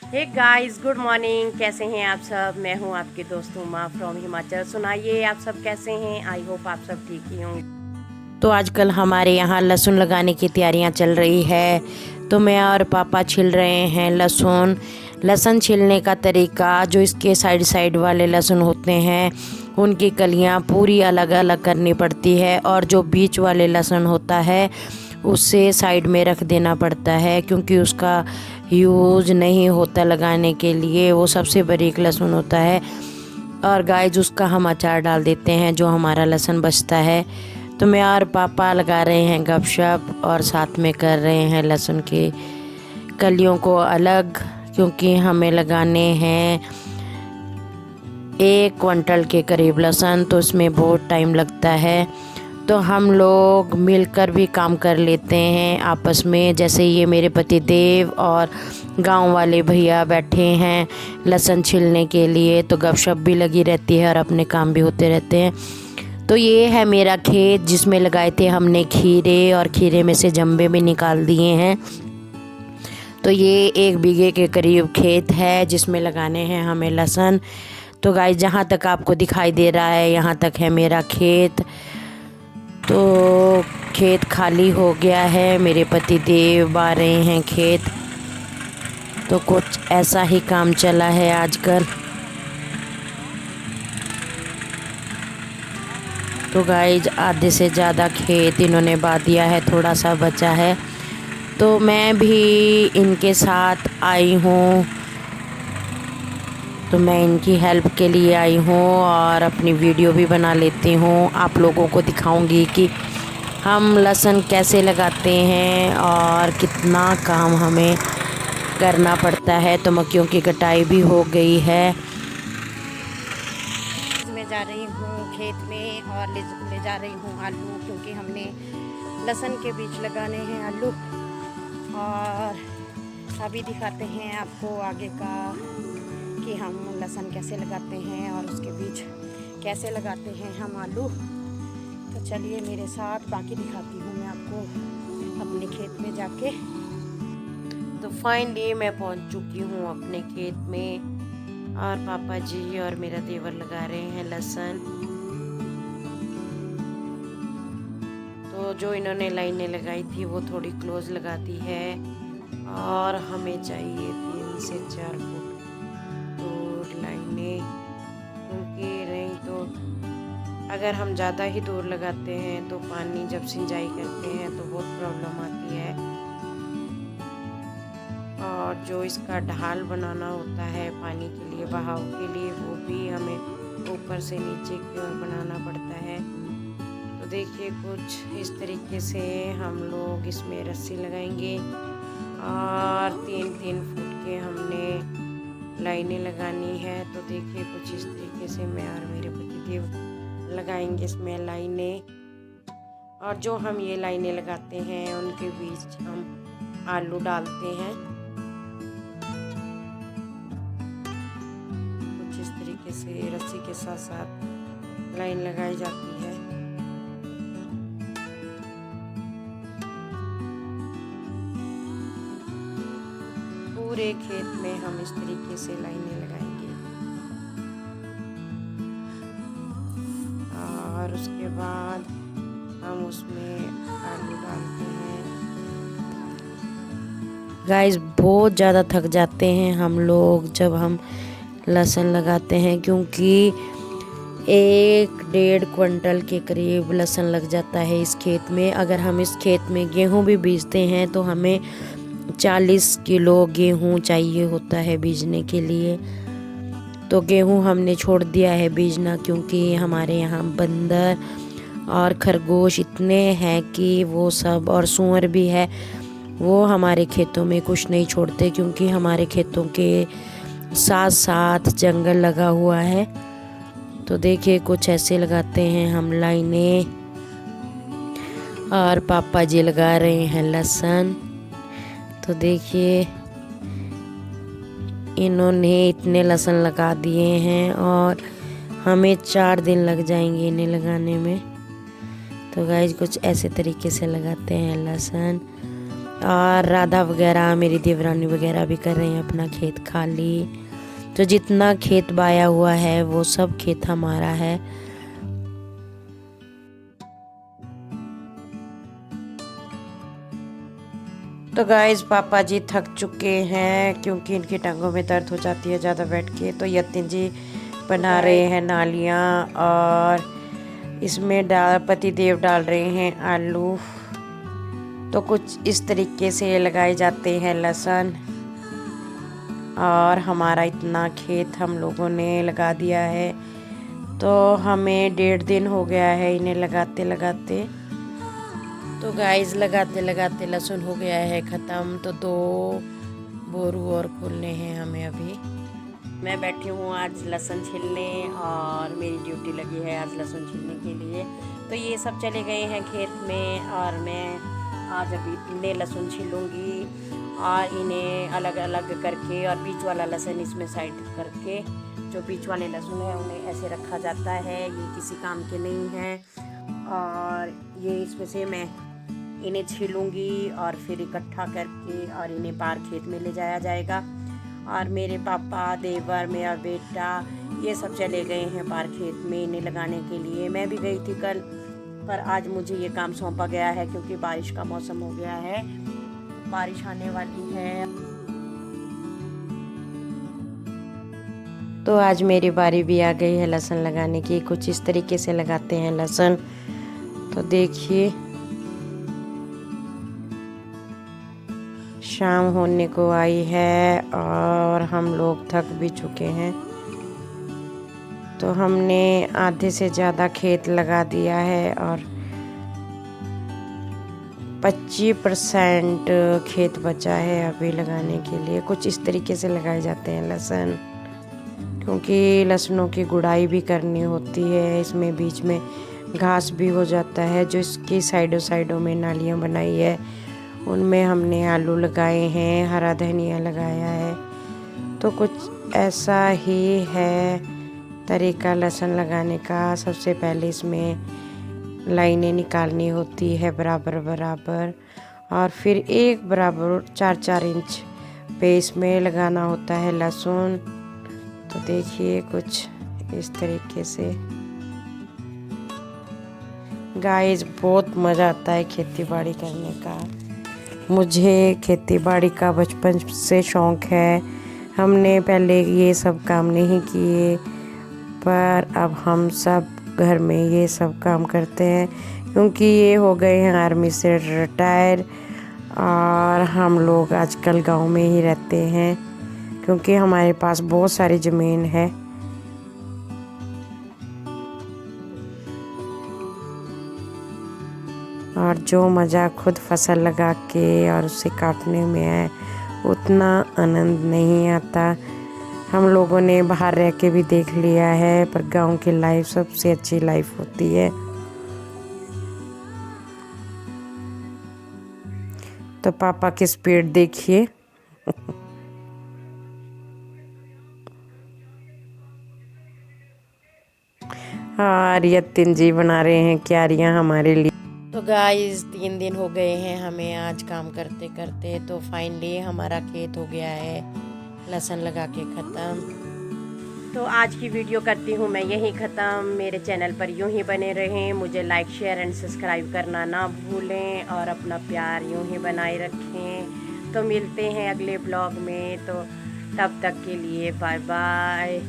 Hey guys, good morning. कैसे हैं आप सब? मैं हूं आपकी दोस्त उमा फ्रॉम हिमाचल। सुनाइए, आप सब कैसे हैं? आई होप आप सब ठीक ही होंगे। तो आजकल हमारे यहाँ लहसुन लगाने की तैयारियां चल रही है। तो मैं और पापा छिल रहे हैं लहसुन। लहसुन छिलने का तरीका, जो इसके साइड साइड वाले लहसुन होते हैं उनकी कलियां पूरी अलग अलग करनी पड़ती है, और जो बीच वाले लहसुन होता है उसे साइड में रख देना पड़ता है, क्योंकि उसका यूज़ नहीं होता लगाने के लिए। वो सबसे बारीक लहसुन होता है। और गाइस, उसका हम अचार डाल देते हैं जो हमारा लहसुन बचता है। तो मैं और पापा लगा रहे हैं गपशप, और साथ में कर रहे हैं लहसुन की कलियों को अलग, क्योंकि हमें लगाने हैं 1 क्विंटल के करीब लहसुन, तो इसमें बहुत टाइम लगता है। तो हम लोग मिलकर भी काम कर लेते हैं आपस में। जैसे ये मेरे पति देव और गांव वाले भैया बैठे हैं लहसुन छिलने के लिए, तो गपशप भी लगी रहती है और अपने काम भी होते रहते हैं। तो ये है मेरा खेत जिसमें लगाए थे हमने खीरे, और खीरे में से जंबे भी निकाल दिए हैं। तो ये 1 बीघे के करीब खेत है जिसमें लगाने हैं हमें लहसुन। तो गाइस, जहाँ तक आपको दिखाई दे रहा है यहाँ तक है मेरा खेत। तो खेत खाली हो गया है, मेरे पति देव बा रहे हैं खेत। तो कुछ ऐसा ही काम चला है आजकल। तो गाइस, आधे से ज़्यादा खेत इन्होंने बा दिया है, थोड़ा सा बचा है। तो मैं भी इनके साथ आई हूँ, तो मैं इनकी हेल्प के लिए आई हूँ और अपनी वीडियो भी बना लेती हूँ। आप लोगों को दिखाऊंगी कि हम लहसुन कैसे लगाते हैं और कितना काम हमें करना पड़ता है। तो मक्कियों की कटाई भी हो गई है। मैं जा रही हूँ खेत में और ले जा रही हूँ आलू, क्योंकि हमने लहसुन के बीज लगाने हैं आलू। और अभी दिखाते हैं आपको आगे का कि हम लहसुन कैसे लगाते हैं और उसके बीज कैसे लगाते हैं हम आलू। तो चलिए मेरे साथ, बाकी दिखाती हूँ मैं आपको अपने खेत में जाके। तो फाइनली मैं पहुँच चुकी हूँ अपने खेत में, और पापा जी और मेरा देवर लगा रहे हैं लहसुन। तो जो इन्होंने लाइनें लगाई थी वो थोड़ी क्लोज लगा दी है, और हमें चाहिए 3 से 4 फुट दूर लाइनें, क्योंकि नहीं तो अगर हम ज़्यादा ही दूर लगाते हैं तो पानी जब सिंचाई करते हैं तो बहुत प्रॉब्लम आती है। और जो इसका ढाल बनाना होता है पानी के लिए, बहाव के लिए, वो भी हमें ऊपर से नीचे की ओर बनाना पड़ता है। तो देखिए, कुछ इस तरीके से हम लोग इसमें रस्सी लगाएंगे, और 3-3 फुट के हमने लाइनें लगानी है। तो देखिए, कुछ इस तरीके से मैं और मेरे पतिदेव लगाएंगे इसमें लाइनें। और जो हम ये लाइनें लगाते हैं उनके बीच हम आलू डालते हैं। कुछ इस तरीके से रस्सी के साथ साथ लाइन लगाई जाती है। पूरे खेत में हम इस तरीके से लाइनें लगाएंगे, और उसके बाद हम उसमें आलू डालते हैं। गाइस, बहुत ज़्यादा थक जाते हैं हम लोग जब हम लहसुन लगाते हैं, क्योंकि 1-1.5 क्विंटल के करीब लहसुन लग जाता है इस खेत में। अगर हम इस खेत में गेहूं भी बीजते हैं तो हमें 40 किलो गेहूं चाहिए होता है बीजने के लिए। तो गेहूं हमने छोड़ दिया है बीजना, क्योंकि हमारे यहाँ बंदर और खरगोश इतने हैं कि वो सब, और सूअर भी है, वो हमारे खेतों में कुछ नहीं छोड़ते, क्योंकि हमारे खेतों के साथ साथ जंगल लगा हुआ है। तो देखिए, कुछ ऐसे लगाते हैं हम लाइनें, और पापा जी लगा रहे हैं लहसुन। तो देखिए, इन्होंने इतने लहसुन लगा दिए हैं और हमें 4 दिन लग जाएंगे इन्हें लगाने में। तो गाइस, कुछ ऐसे तरीके से लगाते हैं लहसुन। और राधा वगैरह मेरी देवरानी वगैरह भी कर रहे हैं अपना खेत खाली। तो जितना खेत बाया हुआ है वो सब खेत हमारा है। तो गाइस पापा जी थक चुके हैं क्योंकि इनकी टांगों में दर्द हो जाती है ज़्यादा बैठ के। तो यतिन जी बना रहे हैं नालियाँ और इसमें पति देव डाल रहे हैं आलू। तो कुछ इस तरीके से लगाए जाते हैं लहसुन। और हमारा इतना खेत हम लोगों ने लगा दिया है। तो हमें 1.5 दिन हो गया है इन्हें लगाते लगाते। तो गाइस लगाते लगाते लहसुन हो गया है ख़त्म। तो 2 बोरू और खोलने हैं हमें अभी। मैं बैठी हूँ आज लहसुन छीलने और मेरी ड्यूटी लगी है आज लहसुन छीलने के लिए। तो ये सब चले गए हैं खेत में और मैं आज अभी इतने लहसुन छीलूँगी और इन्हें अलग अलग करके और बीच वाला लहसुन इसमें साइड करके, जो बीच वाले लहसुन है उन्हें ऐसे रखा जाता है। ये किसी काम के नहीं है और ये इसमें से मैं इन्हें छीलूँगी और फिर इकट्ठा करके और इन्हें पार खेत में ले जाया जाएगा। और मेरे पापा, देवर, मेरा बेटा ये सब चले गए हैं पार खेत में इन्हें लगाने के लिए। मैं भी गई थी कल, पर आज मुझे ये काम सौंपा गया है क्योंकि बारिश का मौसम हो गया है, बारिश आने वाली है। तो आज मेरी बारी भी आ गई है लहसुन लगाने की। कुछ इस तरीके से लगाते हैं लहसुन। तो देखिए शाम होने को आई है और हम लोग थक भी चुके हैं। तो हमने आधे से ज़्यादा खेत लगा दिया है और 25% खेत बचा है अभी लगाने के लिए। कुछ इस तरीके से लगाए जाते हैं लहसुन, क्योंकि लहसुनों की गुड़ाई भी करनी होती है। इसमें बीच में घास भी हो जाता है। जो इसकी साइडों में नालियाँ बनाई है उनमें हमने आलू लगाए हैं, हरा धनिया लगाया है। तो कुछ ऐसा ही है तरीका लहसुन लगाने का। सबसे पहले इसमें लाइनें निकालनी होती है बराबर बराबर और फिर एक बराबर 4-4 इंच पे इसमें लगाना होता है लहसुन। तो देखिए कुछ इस तरीके से। गाइस बहुत मज़ा आता है खेती बाड़ी करने का। मुझे खेती बाड़ी का बचपन से शौक़ है। हमने पहले ये सब काम नहीं किए, पर अब हम सब घर में ये सब काम करते हैं क्योंकि ये हो गए हैं आर्मी से रिटायर और हम लोग आजकल गांव में ही रहते हैं क्योंकि हमारे पास बहुत सारी ज़मीन है। और जो मज़ा खुद फसल लगा के और उसे काटने में है उतना आनंद नहीं आता। हम लोगों ने बाहर रह के भी देख लिया है, पर गांव की लाइफ सबसे अच्छी लाइफ होती है। तो पापा की स्पीड देखिए। और यतिन जी बना रहे हैं क्यारियाँ हमारे लिए। तो गाइस 3 दिन हो गए हैं हमें आज काम करते करते। तो फाइनली हमारा खेत हो गया है लहसुन लगा के ख़त्म। तो आज की वीडियो करती हूँ मैं यही ख़त्म। मेरे चैनल पर यूं ही बने रहें, मुझे लाइक शेयर एंड सब्सक्राइब करना ना भूलें और अपना प्यार यूं ही बनाए रखें। तो मिलते हैं अगले ब्लॉग में। तो तब तक के लिए बाय बाय।